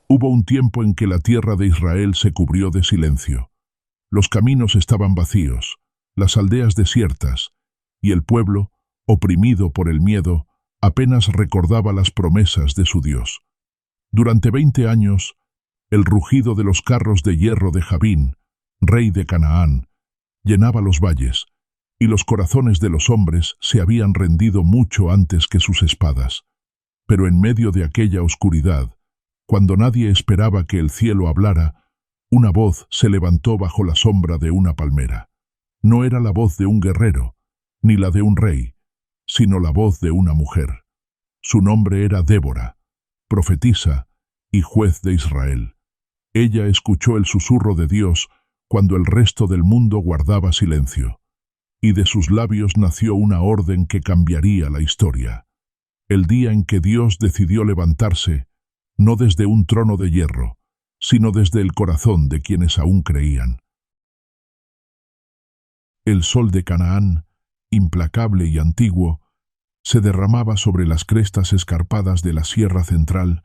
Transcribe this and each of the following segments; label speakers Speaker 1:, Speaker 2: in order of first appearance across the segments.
Speaker 1: Hubo un tiempo en que la tierra de Israel se cubrió de silencio. Los caminos estaban vacíos, las aldeas desiertas, y el pueblo, oprimido por el miedo, apenas recordaba las promesas de su Dios. Durante 20 años, el rugido de los carros de hierro de Jabín, rey de Canaán, llenaba los valles, y los corazones de los hombres se habían rendido mucho antes que sus espadas. Pero en medio de aquella oscuridad, cuando nadie esperaba que el cielo hablara, una voz se levantó bajo la sombra de una palmera. No era la voz de un guerrero, ni la de un rey, sino la voz de una mujer. Su nombre era Débora, profetisa y juez de Israel. Ella escuchó el susurro de Dios cuando el resto del mundo guardaba silencio, y de sus labios nació una orden que cambiaría la historia. El día en que Dios decidió levantarse, no desde un trono de hierro, sino desde el corazón de quienes aún creían. El sol de Canaán, implacable y antiguo, se derramaba sobre las crestas escarpadas de la Sierra Central,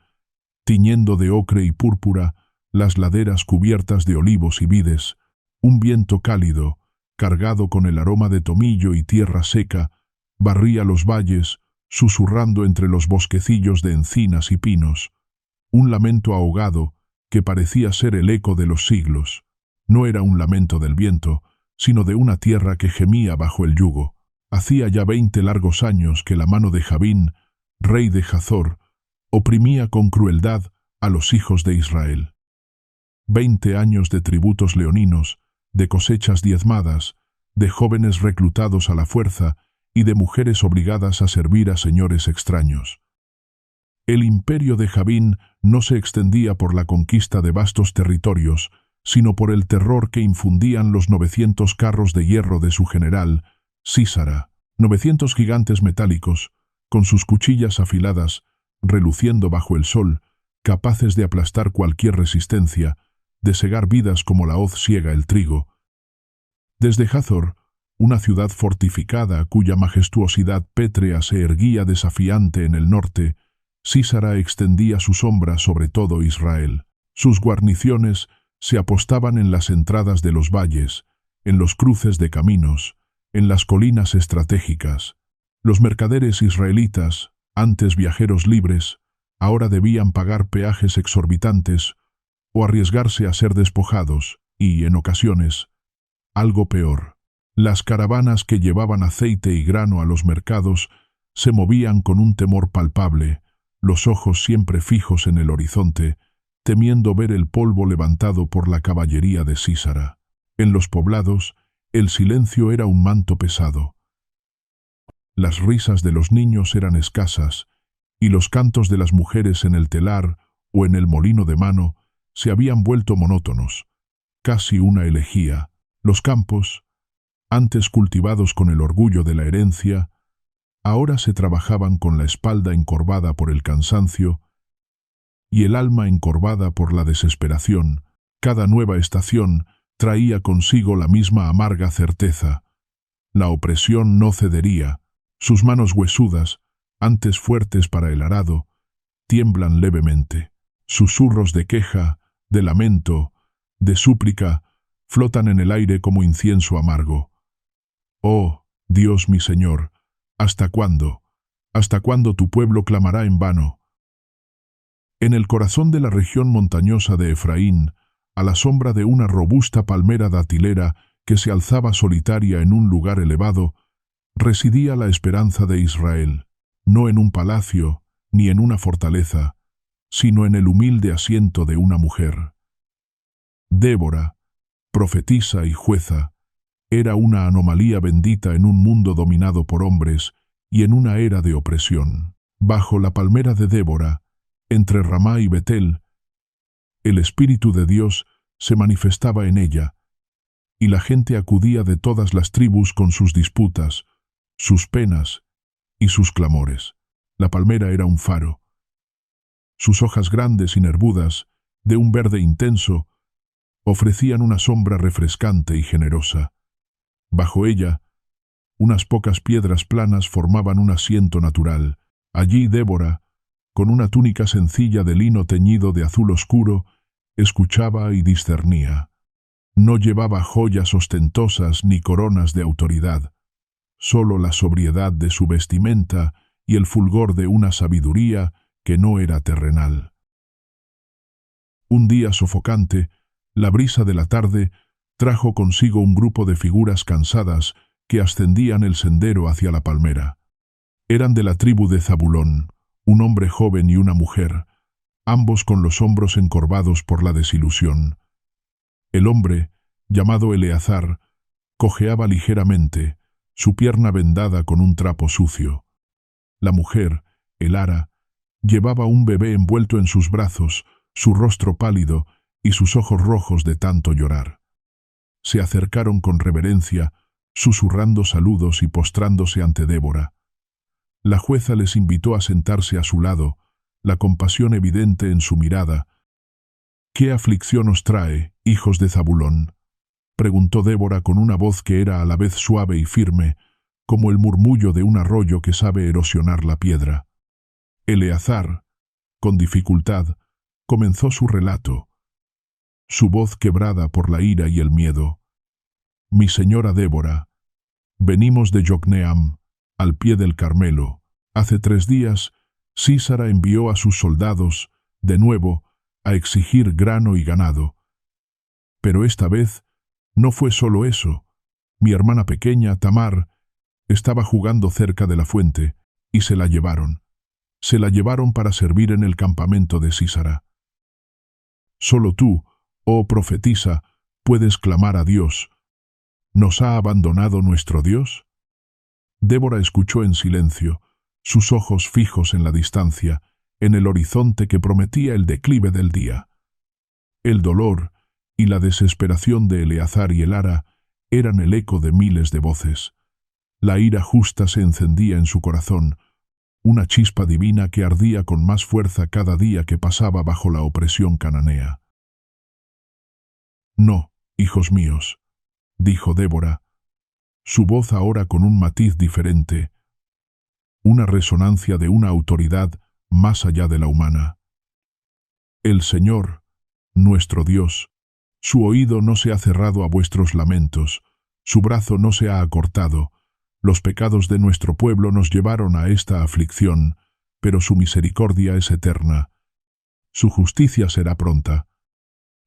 Speaker 1: tiñendo de ocre y púrpura las laderas cubiertas de olivos y vides. Un viento cálido, cargado con el aroma de tomillo y tierra seca, barría los valles, susurrando entre los bosquecillos de encinas y pinos. Un lamento ahogado que parecía ser el eco de los siglos. No era un lamento del viento, sino de una tierra que gemía bajo el yugo. Hacía ya 20 largos años que la mano de Jabín, rey de Hazor, oprimía con crueldad a los hijos de Israel. 20 años de tributos leoninos, de cosechas diezmadas, de jóvenes reclutados a la fuerza y de mujeres obligadas a servir a señores extraños. El imperio de Jabín no se extendía por la conquista de vastos territorios, sino por el terror que infundían los 900 carros de hierro de su general, Sísara, 900 gigantes metálicos, con sus cuchillas afiladas, reluciendo bajo el sol, capaces de aplastar cualquier resistencia, de segar vidas como la hoz ciega el trigo. Desde Hazor, una ciudad fortificada cuya majestuosidad pétrea se erguía desafiante en el norte, Sísara extendía su sombra sobre todo Israel. Sus guarniciones se apostaban en las entradas de los valles, en los cruces de caminos, en las colinas estratégicas. Los mercaderes israelitas, antes viajeros libres, ahora debían pagar peajes exorbitantes o arriesgarse a ser despojados y, en ocasiones, algo peor. Las caravanas que llevaban aceite y grano a los mercados se movían con un temor palpable, los ojos siempre fijos en el horizonte, temiendo ver el polvo levantado por la caballería de Sísara. En los poblados, el silencio era un manto pesado. Las risas de los niños eran escasas, y los cantos de las mujeres en el telar o en el molino de mano se habían vuelto monótonos, casi una elegía. Los campos, antes cultivados con el orgullo de la herencia, ahora se trabajaban con la espalda encorvada por el cansancio y el alma encorvada por la desesperación. Cada nueva estación traía consigo la misma amarga certeza. La opresión no cedería. Sus manos huesudas, antes fuertes para el arado, tiemblan levemente. Susurros de queja, de lamento, de súplica, flotan en el aire como incienso amargo. Oh, Dios mi Señor, ¿hasta cuándo? ¿Hasta cuándo tu pueblo clamará en vano? En el corazón de la región montañosa de Efraín, a la sombra de una robusta palmera datilera que se alzaba solitaria en un lugar elevado, residía la esperanza de Israel, no en un palacio ni en una fortaleza, sino en el humilde asiento de una mujer. Débora, profetisa y jueza, era una anomalía bendita en un mundo dominado por hombres y en una era de opresión. Bajo la palmera de Débora, entre Ramá y Betel, el Espíritu de Dios se manifestaba en ella, y la gente acudía de todas las tribus con sus disputas, sus penas y sus clamores. La palmera era un faro. Sus hojas grandes y nervudas, de un verde intenso, ofrecían una sombra refrescante y generosa. Bajo ella, unas pocas piedras planas formaban un asiento natural. Allí Débora, con una túnica sencilla de lino teñido de azul oscuro, escuchaba y discernía. No llevaba joyas ostentosas ni coronas de autoridad, solo la sobriedad de su vestimenta y el fulgor de una sabiduría que no era terrenal. Un día sofocante, la brisa de la tarde trajo consigo un grupo de figuras cansadas que ascendían el sendero hacia la palmera. Eran de la tribu de Zabulón, un hombre joven y una mujer, ambos con los hombros encorvados por la desilusión. El hombre, llamado Eleazar, cojeaba ligeramente, su pierna vendada con un trapo sucio. La mujer, Elara, llevaba un bebé envuelto en sus brazos, su rostro pálido y sus ojos rojos de tanto llorar. Se acercaron con reverencia, susurrando saludos y postrándose ante Débora. La jueza les invitó a sentarse a su lado, la compasión evidente en su mirada. «¿Qué aflicción os trae, hijos de Zabulón?», preguntó Débora con una voz que era a la vez suave y firme, como el murmullo de un arroyo que sabe erosionar la piedra. Eleazar, con dificultad, comenzó su relato, su voz quebrada por la ira y el miedo. «Mi señora Débora, venimos de Yocneam, al pie del Carmelo. Hace 3 días, Sísara envió a sus soldados, de nuevo, a exigir grano y ganado. Pero esta vez no fue solo eso. Mi hermana pequeña, Tamar, estaba jugando cerca de la fuente, y se la llevaron. Se la llevaron para servir en el campamento de Sísara. Solo tú, oh profetisa, puedes clamar a Dios. ¿Nos ha abandonado nuestro Dios?». Débora escuchó en silencio, sus ojos fijos en la distancia, en el horizonte que prometía el declive del día. El dolor y la desesperación de Eleazar y Elara eran el eco de miles de voces. La ira justa se encendía en su corazón, una chispa divina que ardía con más fuerza cada día que pasaba bajo la opresión cananea. «No, hijos míos», dijo Débora, su voz ahora con un matiz diferente, una resonancia de una autoridad más allá de la humana. «El Señor, nuestro Dios, su oído no se ha cerrado a vuestros lamentos, su brazo no se ha acortado. Los pecados de nuestro pueblo nos llevaron a esta aflicción, pero su misericordia es eterna. Su justicia será pronta».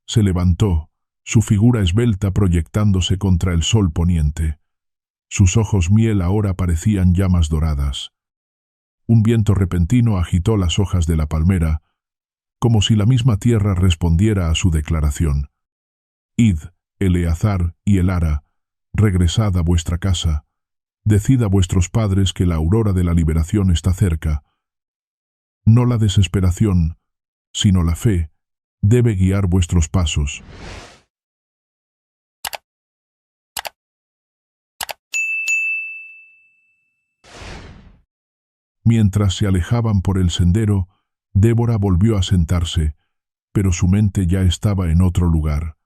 Speaker 1: Se levantó, su figura esbelta proyectándose contra el sol poniente. Sus ojos miel ahora parecían llamas doradas. Un viento repentino agitó las hojas de la palmera, como si la misma tierra respondiera a su declaración. «Id, Eleazar y Elara, regresad a vuestra casa. Decid a vuestros padres que la aurora de la liberación está cerca. No la desesperación, sino la fe, debe guiar vuestros pasos». Mientras se alejaban por el sendero, Débora volvió a sentarse, pero su mente ya estaba en otro lugar.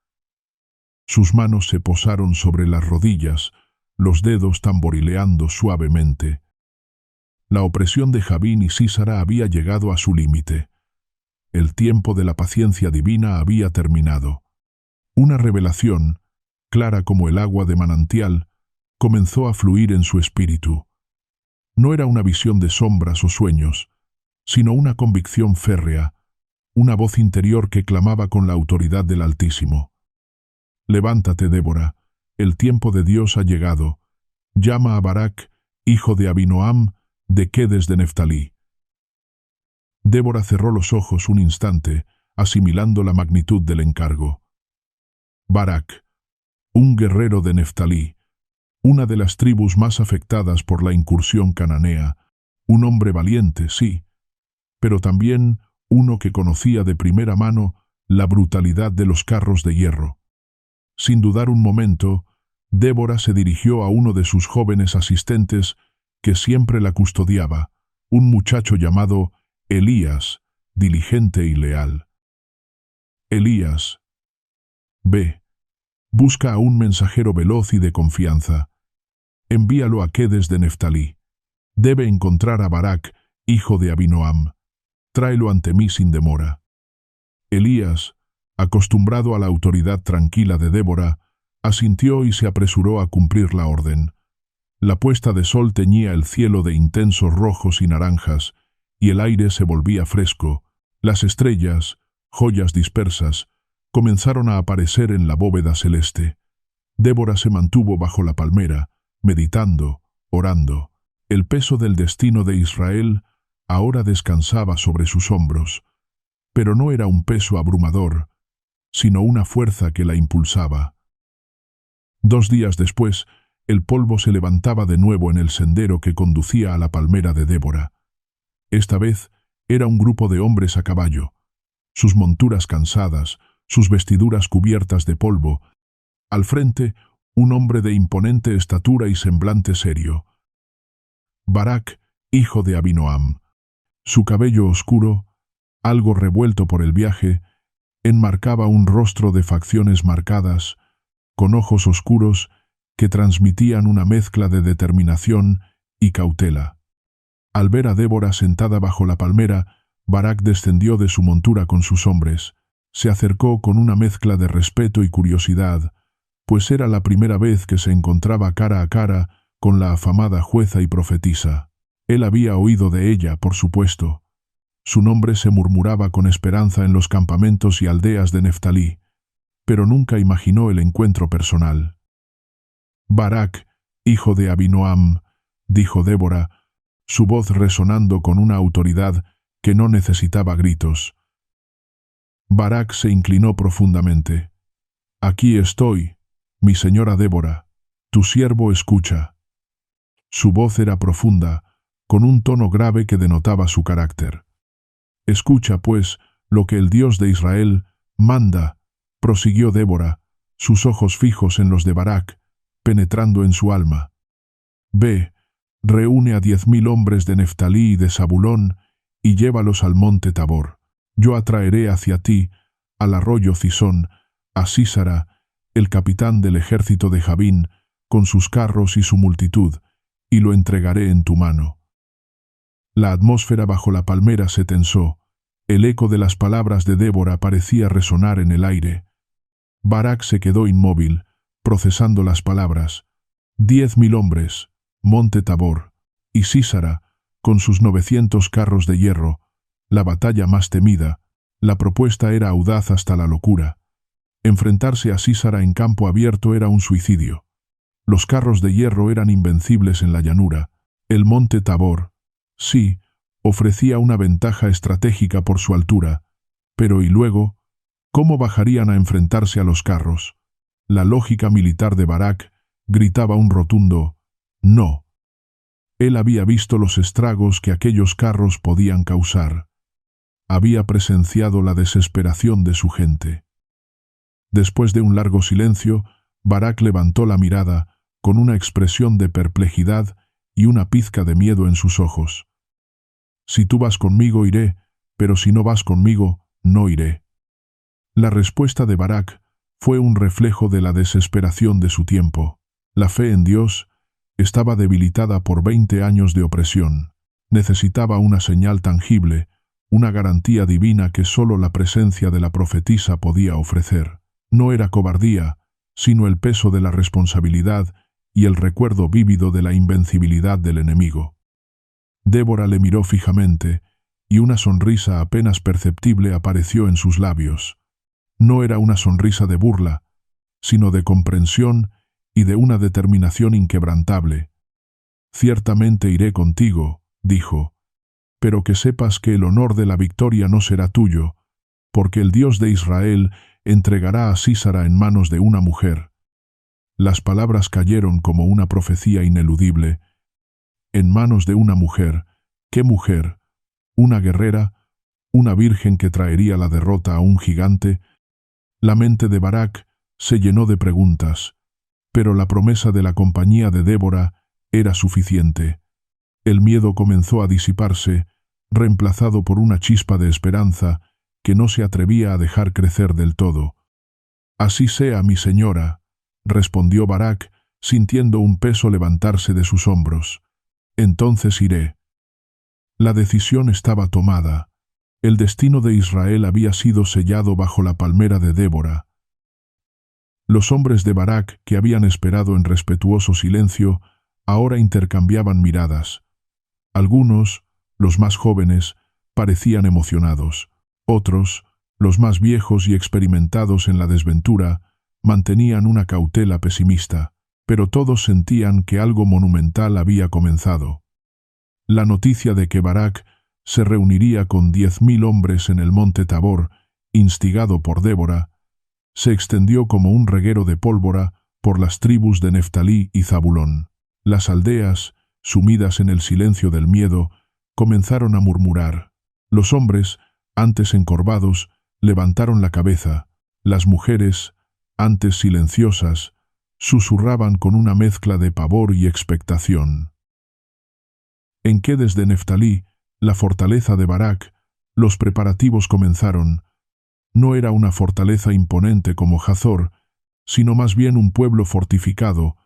Speaker 1: Sus manos se posaron sobre las rodillas, los dedos tamborileando suavemente. La opresión de Jabín y Sísara había llegado a su límite. El tiempo de la paciencia divina había terminado. Una revelación, clara como el agua de manantial, comenzó a fluir en su espíritu. No era una visión de sombras o sueños, sino una convicción férrea, una voz interior que clamaba con la autoridad del Altísimo. «Levántate, Débora, el tiempo de Dios ha llegado. Llama a Barak, hijo de Abinoam, de Kedes de Neftalí». Débora cerró los ojos un instante, asimilando la magnitud del encargo. Barak, un guerrero de Neftalí, una de las tribus más afectadas por la incursión cananea, un hombre valiente, sí, pero también uno que conocía de primera mano la brutalidad de los carros de hierro. Sin dudar un momento, Débora se dirigió a uno de sus jóvenes asistentes que siempre la custodiaba, un muchacho llamado Elías, diligente y leal. «Elías, ve, busca a un mensajero veloz y de confianza. Envíalo a Kedes de Neftalí. Debe encontrar a Barak, hijo de Abinoam. Tráelo ante mí sin demora. Elías, acostumbrado a la autoridad tranquila de Débora, asintió y se apresuró a cumplir la orden. La puesta de sol teñía el cielo de intensos rojos y naranjas, y el aire se volvía fresco. Las estrellas, joyas dispersas, comenzaron a aparecer en la bóveda celeste. Débora se mantuvo bajo la palmera, meditando, orando. El peso del destino de Israel ahora descansaba sobre sus hombros, pero no era un peso abrumador, sino una fuerza que la impulsaba. 2 días después, el polvo se levantaba de nuevo en el sendero que conducía a la palmera de Débora. Esta vez era un grupo de hombres a caballo, sus monturas cansadas, sus vestiduras cubiertas de polvo. Al frente, un hombre de imponente estatura y semblante serio. Barak, hijo de Abinoam. Su cabello oscuro, algo revuelto por el viaje, enmarcaba un rostro de facciones marcadas, con ojos oscuros que transmitían una mezcla de determinación y cautela. Al ver a Débora sentada bajo la palmera, Barak descendió de su montura con sus hombres. Se acercó con una mezcla de respeto y curiosidad, pues era la primera vez que se encontraba cara a cara con la afamada jueza y profetisa. Él había oído de ella, por supuesto. Su nombre se murmuraba con esperanza en los campamentos y aldeas de Neftalí, pero nunca imaginó el encuentro personal. Barak, hijo de Abinoam, dijo Débora, su voz resonando con una autoridad que no necesitaba gritos. Barak se inclinó profundamente. Aquí estoy, mi señora Débora, tu siervo escucha. Su voz era profunda, con un tono grave que denotaba su carácter. Escucha, pues, lo que el Dios de Israel manda, prosiguió Débora, sus ojos fijos en los de Barak, penetrando en su alma. Ve, reúne a 10.000 hombres de Neftalí y de Zabulón y llévalos al monte Tabor. Yo atraeré hacia ti, al arroyo Cisón, a Sísara, el capitán del ejército de Jabín, con sus carros y su multitud, y lo entregaré en tu mano. La atmósfera bajo la palmera se tensó. El eco de las palabras de Débora parecía resonar en el aire. Barak se quedó inmóvil, procesando las palabras. 10.000 hombres, monte Tabor, y Sísara, con sus 900 carros de hierro, la batalla más temida. La propuesta era audaz hasta la locura. Enfrentarse a Sísara en campo abierto era un suicidio. Los carros de hierro eran invencibles en la llanura. El monte Tabor, sí, ofrecía una ventaja estratégica por su altura, pero ¿y luego? ¿Cómo bajarían a enfrentarse a los carros? La lógica militar de Barak gritaba un rotundo «no». Él había visto los estragos que aquellos carros podían causar. Había presenciado la desesperación de su gente. Después de un largo silencio, Barak levantó la mirada, con una expresión de perplejidad y una pizca de miedo en sus ojos. Si tú vas conmigo, iré, pero si no vas conmigo, no iré. La respuesta de Barak fue un reflejo de la desesperación de su tiempo. La fe en Dios estaba debilitada por 20 años de opresión. Necesitaba una señal tangible, una garantía divina que solo la presencia de la profetisa podía ofrecer. No era cobardía, sino el peso de la responsabilidad y el recuerdo vívido de la invencibilidad del enemigo. Débora le miró fijamente, y una sonrisa apenas perceptible apareció en sus labios. No era una sonrisa de burla, sino de comprensión y de una determinación inquebrantable. «Ciertamente iré contigo», dijo, «pero que sepas que el honor de la victoria no será tuyo, porque el Dios de Israel entregará a Sísara en manos de una mujer». Las palabras cayeron como una profecía ineludible. En manos de una mujer. ¿Qué mujer? ¿Una guerrera? ¿Una virgen que traería la derrota a un gigante? La mente de Barak se llenó de preguntas, pero la promesa de la compañía de Débora era suficiente. El miedo comenzó a disiparse, reemplazado por una chispa de esperanza que no se atrevía a dejar crecer del todo. «Así sea, mi señora», respondió Barak, sintiendo un peso levantarse de sus hombros. «Entonces iré». La decisión estaba tomada. El destino de Israel había sido sellado bajo la palmera de Débora. Los hombres de Barak, que habían esperado en respetuoso silencio, ahora intercambiaban miradas. Algunos, los más jóvenes, parecían emocionados. Otros, los más viejos y experimentados en la desventura, mantenían una cautela pesimista, pero todos sentían que algo monumental había comenzado. La noticia de que Barak se reuniría con 10.000 hombres en el monte Tabor, instigado por Débora, se extendió como un reguero de pólvora por las tribus de Neftalí y Zabulón. Las aldeas, sumidas en el silencio del miedo, comenzaron a murmurar. Los hombres, antes encorvados, levantaron la cabeza. Las mujeres, antes silenciosas, susurraban con una mezcla de pavor y expectación. En Quedes de Neftalí, la fortaleza de Barak, los preparativos comenzaron. No era una fortaleza imponente como Hazor, sino más bien un pueblo fortificado,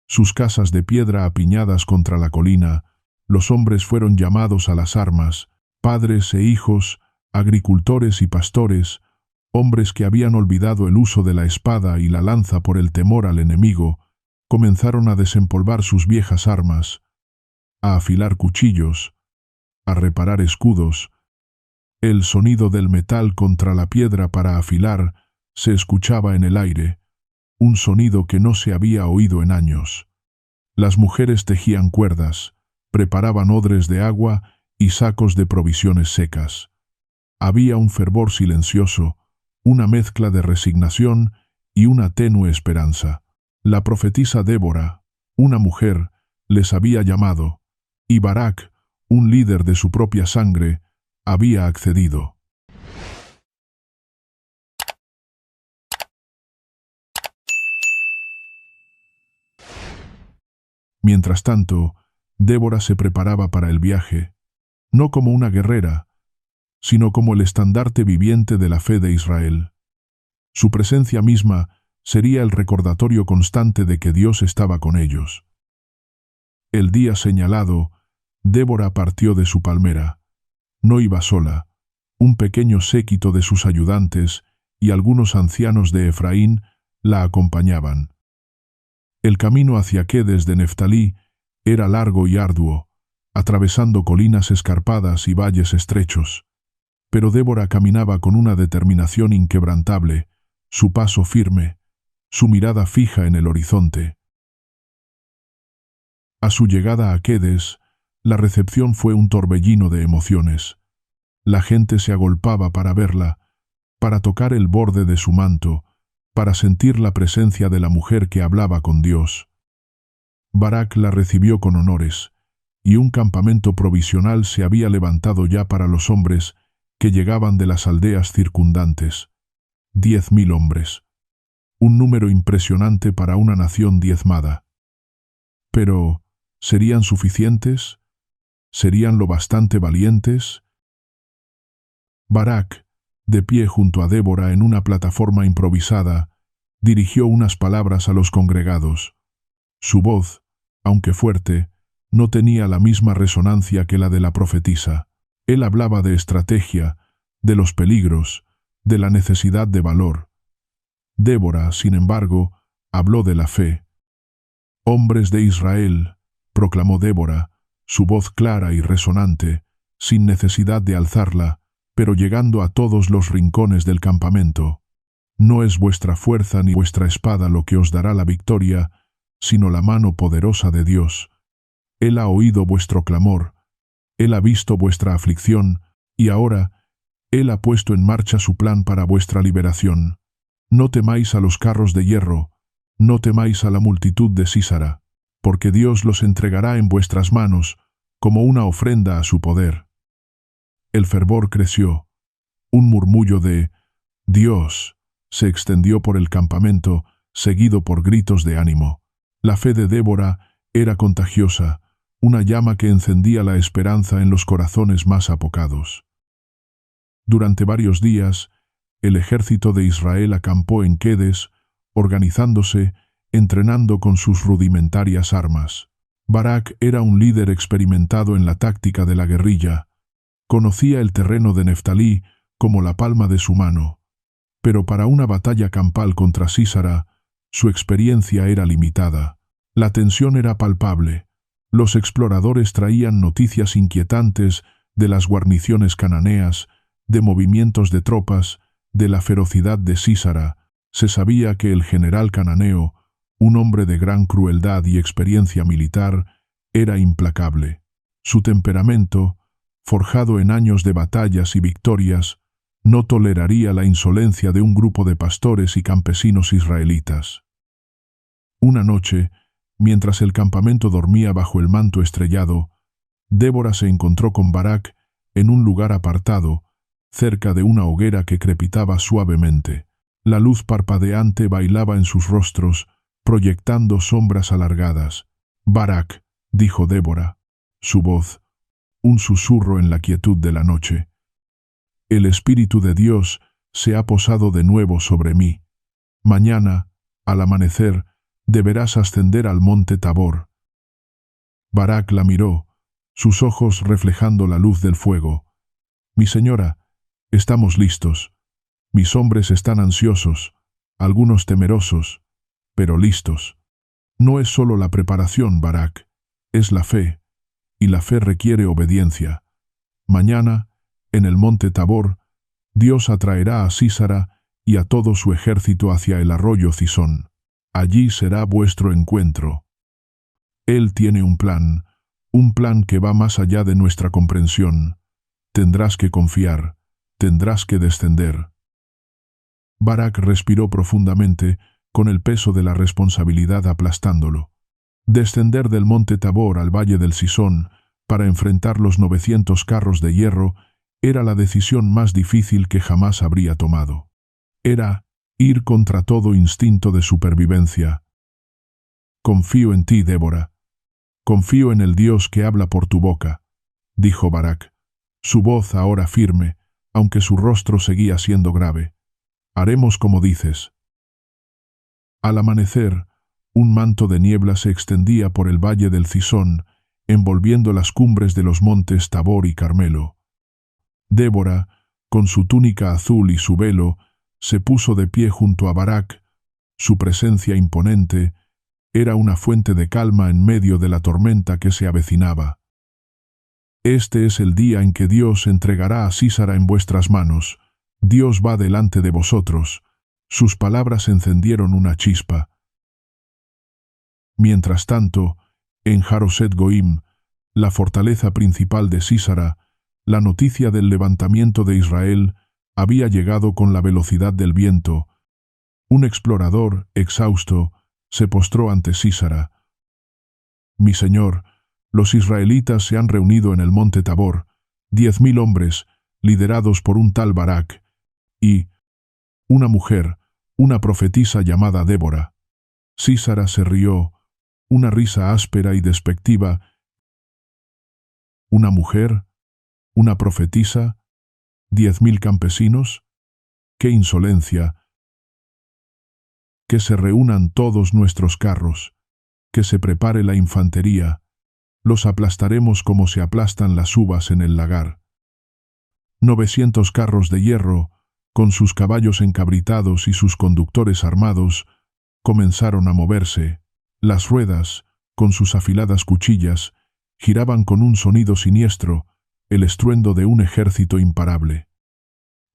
Speaker 1: sus casas de piedra apiñadas contra la colina. Los hombres fueron llamados a las armas, padres e hijos, agricultores y pastores, hombres que habían olvidado el uso de la espada y la lanza por el temor al enemigo, comenzaron a desempolvar sus viejas armas, a afilar cuchillos, a reparar escudos. El sonido del metal contra la piedra para afilar se escuchaba en el aire, un sonido que no se había oído en años. Las mujeres tejían cuerdas, preparaban odres de agua y sacos de provisiones secas. Había un fervor silencioso, una mezcla de resignación y una tenue esperanza. La profetisa Débora, una mujer, les había llamado, y Barak, un líder de su propia sangre, había accedido. Mientras tanto, Débora se preparaba para el viaje, no como una guerrera, sino como el estandarte viviente de la fe de Israel. Su presencia misma sería el recordatorio constante de que Dios estaba con ellos. El día señalado, Débora partió de su palmera. No iba sola. Un pequeño séquito de sus ayudantes y algunos ancianos de Efraín la acompañaban. El camino hacia Quedes de Neftalí era largo y arduo, atravesando colinas escarpadas y valles estrechos. Pero Débora caminaba con una determinación inquebrantable, su paso firme, su mirada fija en el horizonte. A su llegada a Quedes, la recepción fue un torbellino de emociones. La gente se agolpaba para verla, para tocar el borde de su manto, para sentir la presencia de la mujer que hablaba con Dios. Barak la recibió con honores, y un campamento provisional se había levantado ya para los hombres que llegaban de las aldeas circundantes. 10.000 hombres. Un número impresionante para una nación diezmada. Pero, ¿serían suficientes? ¿Serían lo bastante valientes? Barak, de pie junto a Débora en una plataforma improvisada, dirigió unas palabras a los congregados. Su voz, aunque fuerte, no tenía la misma resonancia que la de la profetisa. Él hablaba de estrategia, de los peligros, de la necesidad de valor. Débora, sin embargo, habló de la fe. «Hombres de Israel», proclamó Débora, su voz clara y resonante, sin necesidad de alzarla, pero llegando a todos los rincones del campamento. «No es vuestra fuerza ni vuestra espada lo que os dará la victoria, sino la mano poderosa de Dios. Él ha oído vuestro clamor, Él ha visto vuestra aflicción, y ahora Él ha puesto en marcha su plan para vuestra liberación. No temáis a los carros de hierro, no temáis a la multitud de Sísara, porque Dios los entregará en vuestras manos como una ofrenda a su poder». El fervor creció. Un murmullo de «Dios» se extendió por el campamento, seguido por gritos de ánimo. La fe de Débora era contagiosa, una llama que encendía la esperanza en los corazones más apocados. Durante varios días, el ejército de Israel acampó en Quedes, organizándose, entrenando con sus rudimentarias armas. Barak era un líder experimentado en la táctica de la guerrilla. Conocía el terreno de Neftalí como la palma de su mano, pero para una batalla campal contra Sísara, su experiencia era limitada. La tensión era palpable. Los exploradores traían noticias inquietantes de las guarniciones cananeas, de movimientos de tropas, de la ferocidad de Sísara. Se sabía que el general cananeo, un hombre de gran crueldad y experiencia militar, era implacable. Su temperamento, forjado en años de batallas y victorias, no toleraría la insolencia de un grupo de pastores y campesinos israelitas. Una noche, mientras el campamento dormía bajo el manto estrellado, Débora se encontró con Barak en un lugar apartado, cerca de una hoguera que crepitaba suavemente. La luz parpadeante bailaba en sus rostros, proyectando sombras alargadas. «Barak», dijo Débora, su voz, un susurro en la quietud de la noche. «El Espíritu de Dios se ha posado de nuevo sobre mí. Mañana, al amanecer, deberás ascender al monte Tabor». Barak la miró, sus ojos reflejando la luz del fuego. «Mi señora, estamos listos. Mis hombres están ansiosos, algunos temerosos, pero listos. No es solo la preparación, Barak, es la fe, y la fe requiere obediencia. Mañana, en el monte Tabor, Dios atraerá a Sísara y a todo su ejército hacia el arroyo Cisón. Allí será vuestro encuentro. Él tiene un plan que va más allá de nuestra comprensión. Tendrás que confiar, tendrás que descender». Barak respiró profundamente, con el peso de la responsabilidad aplastándolo. Descender del monte Tabor al valle del Cisón para enfrentar los 900 carros de hierro era la decisión más difícil que jamás habría tomado. Era ir contra todo instinto de supervivencia. «Confío en ti, Débora. Confío en el Dios que habla por tu boca», dijo Barak, su voz ahora firme, aunque su rostro seguía siendo grave. «Haremos como dices». Al amanecer, un manto de niebla se extendía por el valle del Cisón, envolviendo las cumbres de los montes Tabor y Carmelo. Débora, con su túnica azul y su velo, se puso de pie junto a Barak. Su presencia imponente era una fuente de calma en medio de la tormenta que se avecinaba. «Este es el día en que Dios entregará a Sísara en vuestras manos. Dios va delante de vosotros». Sus palabras encendieron una chispa. Mientras tanto, en Haroset Goim, la fortaleza principal de Sísara, la noticia del levantamiento de Israel había llegado con la velocidad del viento. Un explorador, exhausto, se postró ante Sísara. «Mi señor, los israelitas se han reunido en el monte Tabor, 10.000 hombres, liderados por un tal Barak, y una mujer, una profetisa llamada Débora». Sísara se rió, una risa áspera y despectiva. «¿Una mujer? ¿Una profetisa? 10.000 campesinos? ¡Qué insolencia! Que se reúnan todos nuestros carros, que se prepare la infantería, los aplastaremos como se aplastan las uvas en el lagar». 900 carros de hierro, con sus caballos encabritados y sus conductores armados, comenzaron a moverse. Las ruedas, con sus afiladas cuchillas, giraban con un sonido siniestro, el estruendo de un ejército imparable.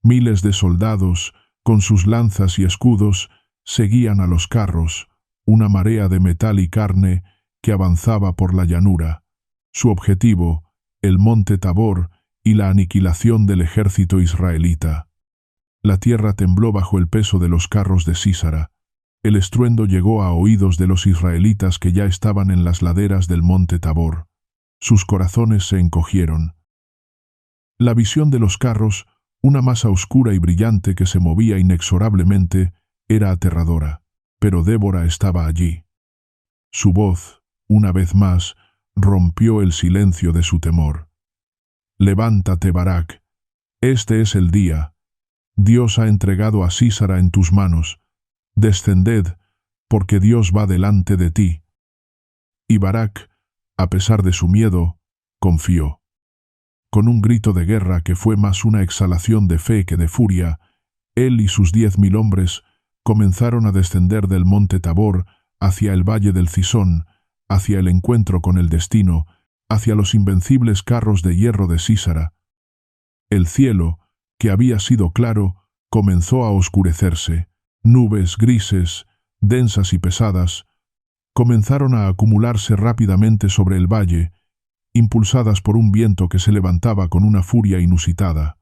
Speaker 1: Miles de soldados, con sus lanzas y escudos, seguían a los carros, una marea de metal y carne que avanzaba por la llanura. Su objetivo, el monte Tabor y la aniquilación del ejército israelita. La tierra tembló bajo el peso de los carros de Sísara. El estruendo llegó a oídos de los israelitas que ya estaban en las laderas del monte Tabor. Sus corazones se encogieron. La visión de los carros, una masa oscura y brillante que se movía inexorablemente, era aterradora, pero Débora estaba allí. Su voz, una vez más, rompió el silencio de su temor. «Levántate, Barak. Este es el día. Dios ha entregado a Sísara en tus manos. Descended, porque Dios va delante de ti». Y Barak, a pesar de su miedo, confió. Con un grito de guerra que fue más una exhalación de fe que de furia, él y sus 10.000 hombres comenzaron a descender del monte Tabor hacia el valle del Cisón, hacia el encuentro con el destino, hacia los invencibles carros de hierro de Sísara. El cielo, que había sido claro, comenzó a oscurecerse. Nubes grises, densas y pesadas, comenzaron a acumularse rápidamente sobre el valle, impulsadas por un viento que se levantaba con una furia inusitada.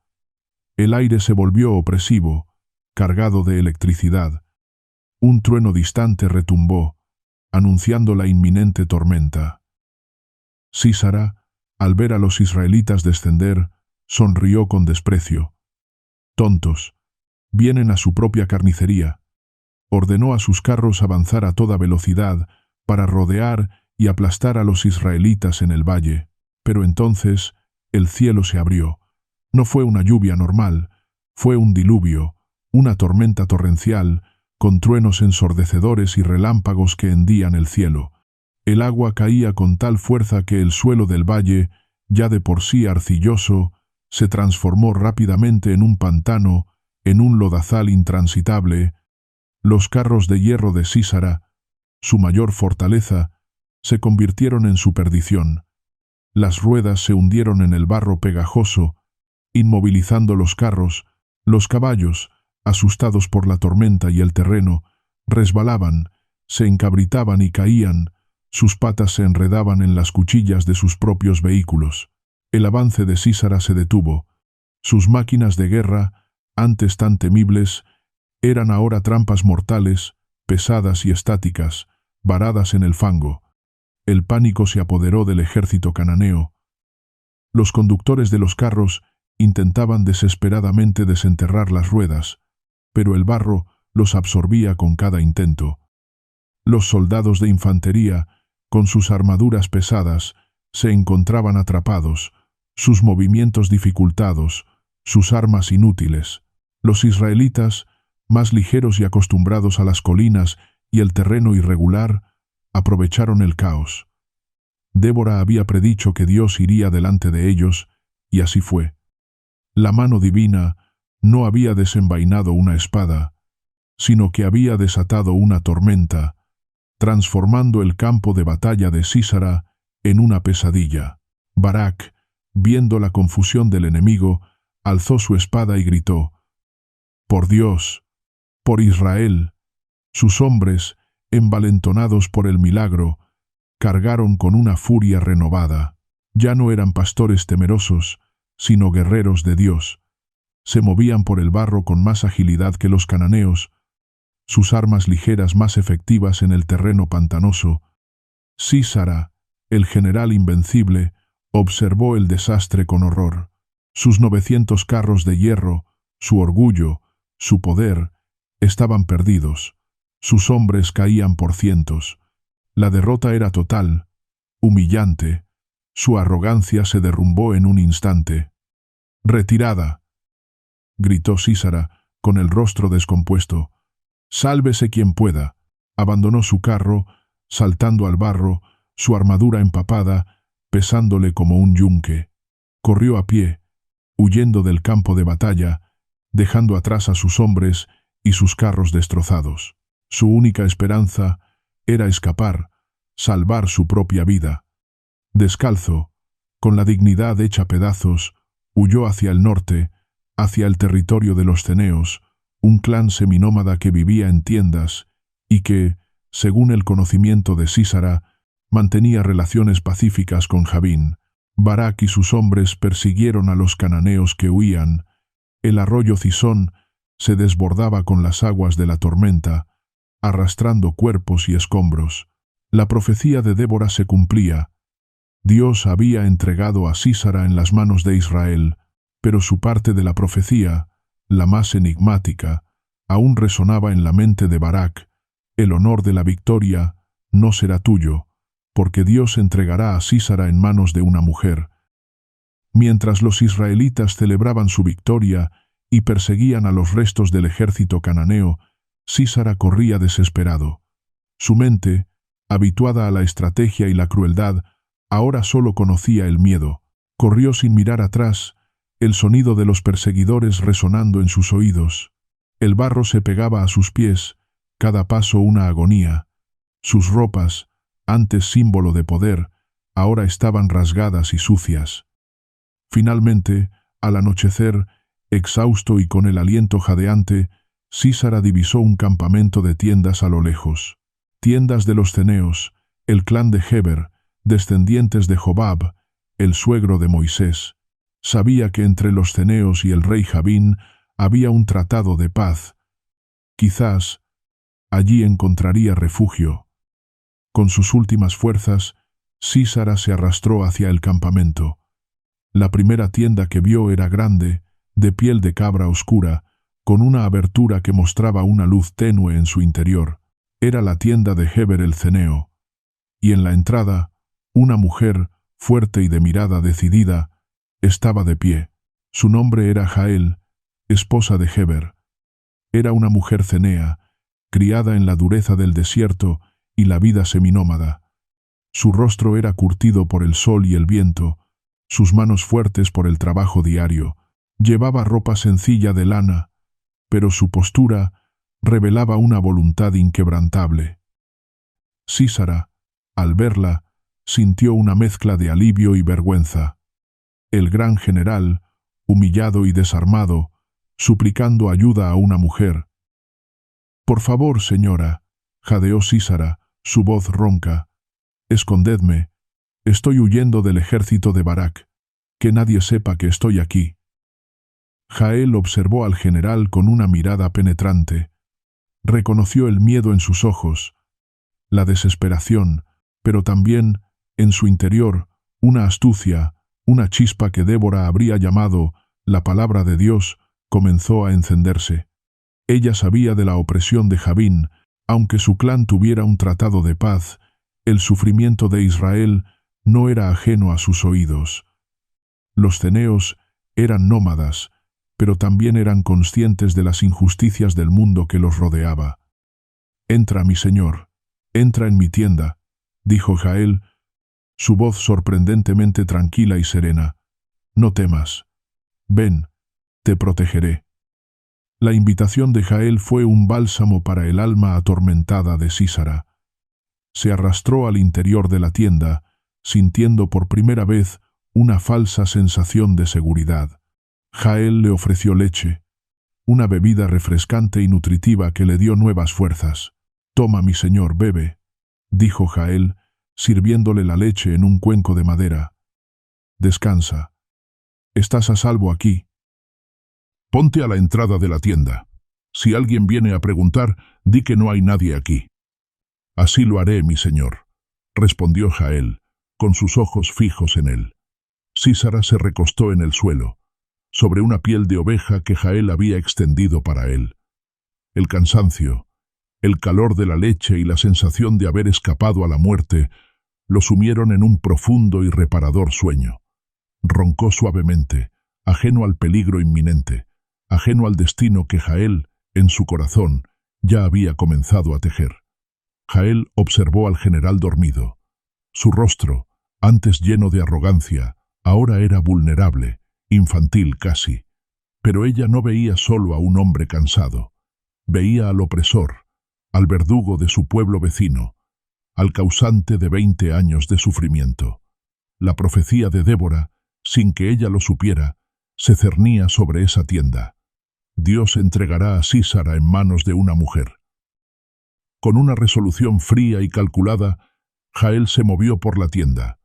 Speaker 1: El aire se volvió opresivo, cargado de electricidad. Un trueno distante retumbó, anunciando la inminente tormenta. Sísara, al ver a los israelitas descender, sonrió con desprecio. «Tontos, vienen a su propia carnicería». Ordenó a sus carros avanzar a toda velocidad para rodear y aplastar a los israelitas en el valle. Pero entonces el cielo se abrió. No fue una lluvia normal, fue un diluvio, una tormenta torrencial, con truenos ensordecedores y relámpagos que hendían el cielo. El agua caía con tal fuerza que el suelo del valle, ya de por sí arcilloso, se transformó rápidamente en un pantano, en un lodazal intransitable. Los carros de hierro de Sísara, su mayor fortaleza, se convirtieron en su perdición. Las ruedas se hundieron en el barro pegajoso, inmovilizando los carros. Los caballos, asustados por la tormenta y el terreno, resbalaban, se encabritaban y caían, sus patas se enredaban en las cuchillas de sus propios vehículos. El avance de Sísara se detuvo. Sus máquinas de guerra, antes tan temibles, eran ahora trampas mortales, pesadas y estáticas, varadas en el fango. El pánico se apoderó del ejército cananeo. Los conductores de los carros intentaban desesperadamente desenterrar las ruedas, pero el barro los absorbía con cada intento. Los soldados de infantería, con sus armaduras pesadas, se encontraban atrapados, sus movimientos dificultados, sus armas inútiles. Los israelitas, más ligeros y acostumbrados a las colinas y el terreno irregular, aprovecharon el caos. Débora había predicho que Dios iría delante de ellos, y así fue. La mano divina no había desenvainado una espada, sino que había desatado una tormenta, transformando el campo de batalla de Sísara en una pesadilla. Barak, viendo la confusión del enemigo, alzó su espada y gritó: «Por Dios, por Israel». Sus hombres, envalentonados por el milagro, cargaron con una furia renovada. Ya no eran pastores temerosos, sino guerreros de Dios. Se movían por el barro con más agilidad que los cananeos, sus armas ligeras más efectivas en el terreno pantanoso. Sísara, el general invencible, observó el desastre con horror. Sus 900 carros de hierro, su orgullo, su poder, estaban perdidos. Sus hombres caían por cientos. La derrota era total, humillante. Su arrogancia se derrumbó en un instante. «¡Retirada!», gritó Sísara, con el rostro descompuesto. «Sálvese quien pueda». Abandonó su carro, saltando al barro, su armadura empapada, pesándole como un yunque. Corrió a pie, huyendo del campo de batalla, dejando atrás a sus hombres y sus carros destrozados. Su única esperanza era escapar, salvar su propia vida. Descalzo, con la dignidad hecha pedazos, huyó hacia el norte, hacia el territorio de los ceneos, un clan seminómada que vivía en tiendas y que, según el conocimiento de Sísara, mantenía relaciones pacíficas con Jabín. Barak y sus hombres persiguieron a los cananeos que huían. El arroyo Cisón se desbordaba con las aguas de la tormenta, arrastrando cuerpos y escombros. La profecía de Débora se cumplía. Dios había entregado a Sísara en las manos de Israel, pero su parte de la profecía, la más enigmática, aún resonaba en la mente de Barak. El honor de la victoria no será tuyo, porque Dios entregará a Sísara en manos de una mujer. Mientras los israelitas celebraban su victoria y perseguían a los restos del ejército cananeo, Sísara corría desesperado. Su mente, habituada a la estrategia y la crueldad, ahora solo conocía el miedo. Corrió sin mirar atrás, el sonido de los perseguidores resonando en sus oídos. El barro se pegaba a sus pies, cada paso una agonía. Sus ropas, antes símbolo de poder, ahora estaban rasgadas y sucias. Finalmente, al anochecer, exhausto y con el aliento jadeante, Sísara divisó un campamento de tiendas a lo lejos. Tiendas de los ceneos, el clan de Heber, descendientes de Jobab, el suegro de Moisés. Sabía que entre los ceneos y el rey Jabín había un tratado de paz. Quizás allí encontraría refugio. Con sus últimas fuerzas, Sísara se arrastró hacia el campamento. La primera tienda que vio era grande, de piel de cabra oscura, con una abertura que mostraba una luz tenue en su interior. Era la tienda de Heber el ceneo. Y en la entrada, una mujer, fuerte y de mirada decidida, estaba de pie. Su nombre era Jael, esposa de Heber. Era una mujer cenea, criada en la dureza del desierto y la vida seminómada. Su rostro era curtido por el sol y el viento, sus manos fuertes por el trabajo diario. Llevaba ropa sencilla de lana, pero su postura revelaba una voluntad inquebrantable. Sísara, al verla, sintió una mezcla de alivio y vergüenza. El gran general, humillado y desarmado, suplicando ayuda a una mujer. «Por favor, señora», jadeó Sísara, su voz ronca. «Escondedme. Estoy huyendo del ejército de Barak. Que nadie sepa que estoy aquí». Jael observó al general con una mirada penetrante. Reconoció el miedo en sus ojos, la desesperación, pero también, en su interior, una astucia, una chispa que Débora habría llamado la palabra de Dios, comenzó a encenderse. Ella sabía de la opresión de Jabín, aunque su clan tuviera un tratado de paz, el sufrimiento de Israel no era ajeno a sus oídos. Los ceneos eran nómadas, pero también eran conscientes de las injusticias del mundo que los rodeaba. «Entra, mi señor, entra en mi tienda», dijo Jael, su voz sorprendentemente tranquila y serena. «No temas. Ven, te protegeré». La invitación de Jael fue un bálsamo para el alma atormentada de Sísara. Se arrastró al interior de la tienda, sintiendo por primera vez una falsa sensación de seguridad. Jael le ofreció leche, una bebida refrescante y nutritiva que le dio nuevas fuerzas. «Toma, mi señor, bebe», dijo Jael, sirviéndole la leche en un cuenco de madera. «Descansa. Estás a salvo aquí. Ponte a la entrada de la tienda. Si alguien viene a preguntar, di que no hay nadie aquí». «Así lo haré, mi señor», respondió Jael, con sus ojos fijos en él. Sísara se recostó en el suelo, sobre una piel de oveja que Jael había extendido para él. El cansancio, el calor de la leche y la sensación de haber escapado a la muerte lo sumieron en un profundo y reparador sueño. Roncó suavemente, ajeno al peligro inminente, ajeno al destino que Jael, en su corazón, ya había comenzado a tejer. Jael observó al general dormido. Su rostro, antes lleno de arrogancia, ahora era vulnerable, infantil casi. Pero ella no veía solo a un hombre cansado. Veía al opresor, al verdugo de su pueblo vecino, al causante de 20 años de sufrimiento. La profecía de Débora, sin que ella lo supiera, se cernía sobre esa tienda. Dios entregará a Sísara en manos de una mujer. Con una resolución fría y calculada, Jael se movió por la tienda.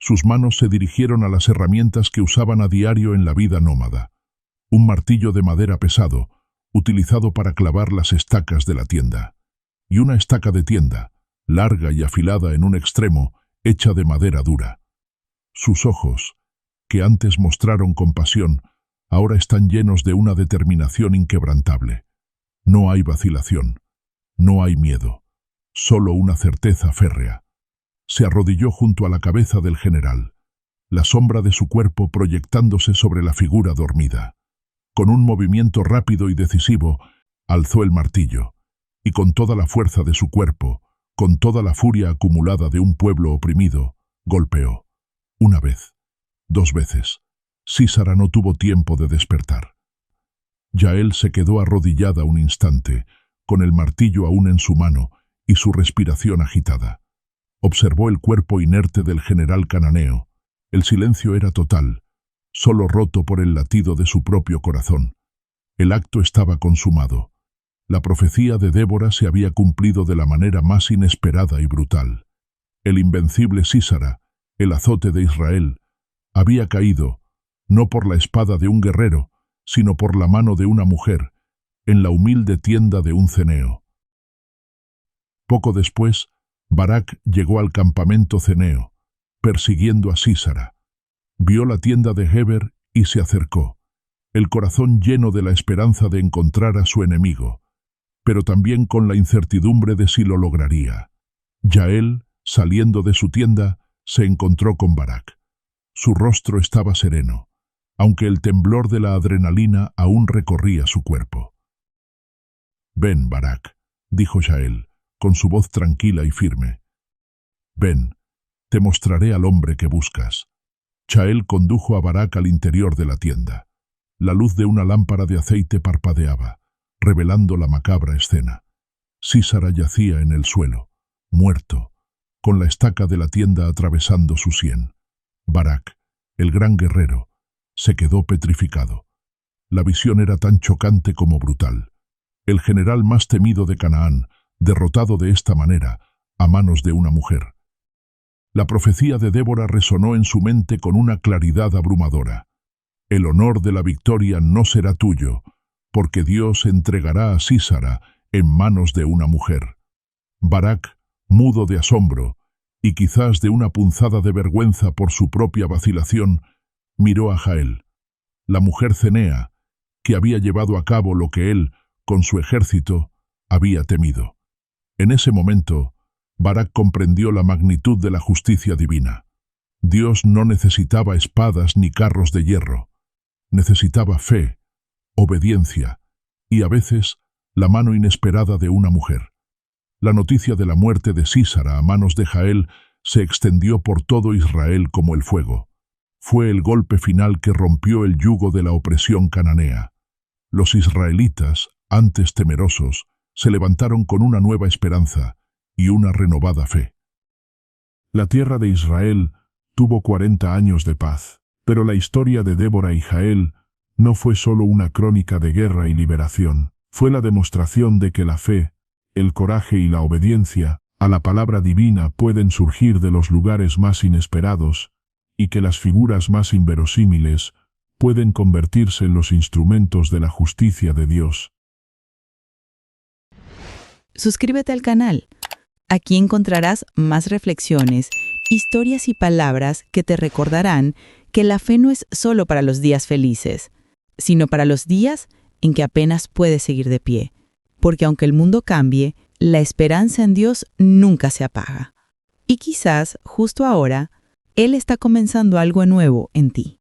Speaker 1: Sus manos se dirigieron a las herramientas que usaban a diario en la vida nómada. Un martillo de madera pesado, utilizado para clavar las estacas de la tienda. Y una estaca de tienda, larga y afilada en un extremo, hecha de madera dura. Sus ojos, que antes mostraron compasión, ahora están llenos de una determinación inquebrantable. No hay vacilación, no hay miedo, solo una certeza férrea. Se arrodilló junto a la cabeza del general, la sombra de su cuerpo proyectándose sobre la figura dormida. Con un movimiento rápido y decisivo, alzó el martillo, y con toda la fuerza de su cuerpo, con toda la furia acumulada de un pueblo oprimido, golpeó. Una vez, 2 veces. Sísara no tuvo tiempo de despertar. Yael se quedó arrodillada un instante, con el martillo aún en su mano y su respiración agitada. Observó el cuerpo inerte del general cananeo. El silencio era total, solo roto por el latido de su propio corazón. El acto estaba consumado. La profecía de Débora se había cumplido de la manera más inesperada y brutal. El invencible Sísara, el azote de Israel, había caído, no por la espada de un guerrero, sino por la mano de una mujer, en la humilde tienda de un ceneo. Poco después, Barak llegó al campamento ceneo, persiguiendo a Sísara. Vio la tienda de Heber y se acercó, el corazón lleno de la esperanza de encontrar a su enemigo, pero también con la incertidumbre de si lo lograría. Yael, saliendo de su tienda, se encontró con Barak. Su rostro estaba sereno, aunque el temblor de la adrenalina aún recorría su cuerpo. «Ven, Barak», dijo Yael, con su voz tranquila y firme. «Ven, te mostraré al hombre que buscas». Yael condujo a Barak al interior de la tienda. La luz de una lámpara de aceite parpadeaba, revelando la macabra escena. Sísara yacía en el suelo, muerto, con la estaca de la tienda atravesando su sien. Barak, el gran guerrero, se quedó petrificado. La visión era tan chocante como brutal. El general más temido de Canaán, derrotado de esta manera, a manos de una mujer. La profecía de Débora resonó en su mente con una claridad abrumadora. El honor de la victoria no será tuyo, porque Dios entregará a Sísara en manos de una mujer. Barak, mudo de asombro, y quizás de una punzada de vergüenza por su propia vacilación, miró a Jael, la mujer cenea, que había llevado a cabo lo que él, con su ejército, había temido. En ese momento, Barak comprendió la magnitud de la justicia divina. Dios no necesitaba espadas ni carros de hierro. Necesitaba fe, obediencia y, a veces, la mano inesperada de una mujer. La noticia de la muerte de Sísara a manos de Jael se extendió por todo Israel como el fuego. Fue el golpe final que rompió el yugo de la opresión cananea. Los israelitas, antes temerosos, se levantaron con una nueva esperanza y una renovada fe. La tierra de Israel tuvo 40 años de paz, pero la historia de Débora y Jael no fue solo una crónica de guerra y liberación, fue la demostración de que la fe, el coraje y la obediencia a la palabra divina pueden surgir de los lugares más inesperados y que las figuras más inverosímiles pueden convertirse en los instrumentos de la justicia de Dios.
Speaker 2: Suscríbete al canal. Aquí encontrarás más reflexiones, historias y palabras que te recordarán que la fe no es solo para los días felices, sino para los días en que apenas puedes seguir de pie. Porque aunque el mundo cambie, la esperanza en Dios nunca se apaga. Y quizás, justo ahora, Él está comenzando algo nuevo en ti.